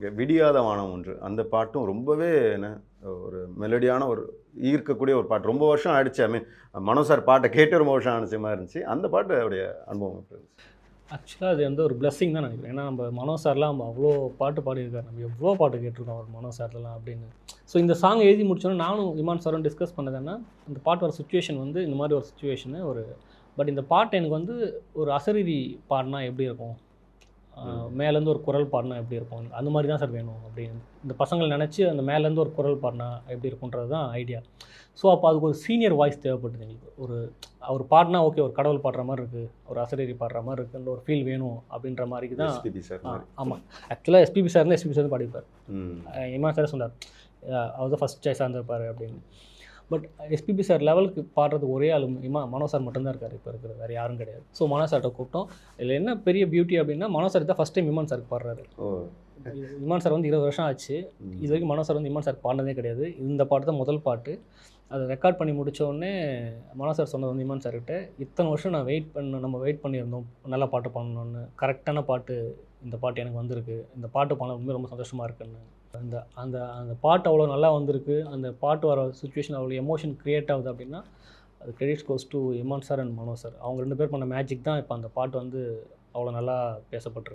விடியாத வானம் ஒன்று அந்த பாட்டும் ரொம்பவே என்ன ஒரு மெலடியான ஒரு ஈர்க்கக்கூடிய ஒரு பாட்டு. ரொம்ப வருஷம் ஆயிடுச்சு. ஐ மீன் மனோ சார் பாட்டை கேட்டு ரொம்ப வருஷம் ஆனிச்ச மாதிரி இருந்துச்சு. அந்த பாட்டு அவருடைய அனுபவம் எப்படி இருந்துச்சு? ஆக்சுவலாக அது வந்து ஒரு பிளெஸ்ஸிங் தான் நினைக்கிறேன். ஏன்னா நம்ம மனோ சார்லாம் நம்ம அவ்வளோ பாட்டு பாடியிருக்காரு. நம்ம எவ்வளோ பாட்டு கேட்டிருக்கோம் அவர் மனோ சார்லாம் அப்படின்னு. ஸோ இந்த சாங் எழுதி முடிச்சோன்னா நானும் இமான் சாரும் டிஸ்கஸ் பண்ணதுன்னா, இந்த பாட்டு வர சுச்சுவேஷன் வந்து இந்த மாதிரி ஒரு சுச்சுவேஷனு பட் இந்த பாட்டு எனக்கு வந்து ஒரு அசரீரி பாடினா எப்படி இருக்கும், மேலேருந்து ஒரு குரல் பாடினா எப்படி இருக்கும், அந்த மாதிரி தான் சார் வேணும் அப்படின்னு இந்த பசங்களை நினச்சி அந்த மேலேருந்து ஒரு குரல் பாடினா எப்படி இருக்குன்றது தான் ஐடியா. ஸோ அப்போ அதுக்கு ஒரு சீனியர் வாய்ஸ் தேவைப்பட்டுது எங்களுக்கு. அவர் பாடினா ஓகே, ஒரு கடவுள் பாடுற மாதிரி இருக்குது, ஒரு அசரீரி பாடுற மாதிரி இருக்குன்ற ஒரு ஃபீல் வேணும் அப்படின்ற மாதிரிக்கு தான். SPB sir. ஆமாம், ஆக்சுவலாக எஸ்பிபி சார் தான் பாடிப்பார். இமான் சார் சொன்னார் அவர் தான் ஃபஸ்ட் சாய்ஸாக இருந்திருப்பார் அப்படின்னு. பட் எஸ்பிபி சார் லெவலுக்கு பாடுறது ஒரே ஆள் மனோ சார் மட்டும்தான் இருக்கார் இப்போ இருக்கிற, வேறு யாரும் கிடையாது. ஸோ மனோ சார்கிட்ட கூப்பிட்டோம். இதில் என்ன பெரிய பியூட்டி அப்படின்னா, மனோ சார் தான் ஃபஸ்ட் டைம் இமான் சாருக்கு பாடுறாரு. இமான் சார் வந்து 20 வருஷம் ஆச்சு. இது வரைக்கும் மனோ சார் வந்து இமான் சார் பாடினதே கிடையாது. இந்த பாட்டு தான் முதல் பாட்டு. அதை ரெக்கார்ட் பண்ணி முடித்த உடனே மனோ சார் சொன்னது வந்து இமான் சார்கிட்ட, இத்தனை வருஷம் நான் நம்ம வெயிட் பண்ணியிருந்தோம் நல்ல பாட்டு பண்ணணுன்னு, கரெக்டான பாட்டு இந்த பாட்டு எனக்கு வந்திருக்கு, இந்த பாட்டு பண்ண உண்மையாக ரொம்ப சந்தோஷமாக இருக்குன்னு. அந்த அந்த அந்த பாட்டு அவ்வளோ நல்லா வந்திருக்கு. அந்த பாட்டு வர சுச்சுவேஷன் அவ்வளோ எமோஷன் க்ரியேட் ஆகுது அப்படின்னா, அது credits goes to Imman sir and Mano sir. அவங்க 2 பேர் பண்ண மேஜிக் தான் இப்போ அந்த பாட்டு வந்து அவ்வளோ நல்லா பேசப்பட்டிருக்கு.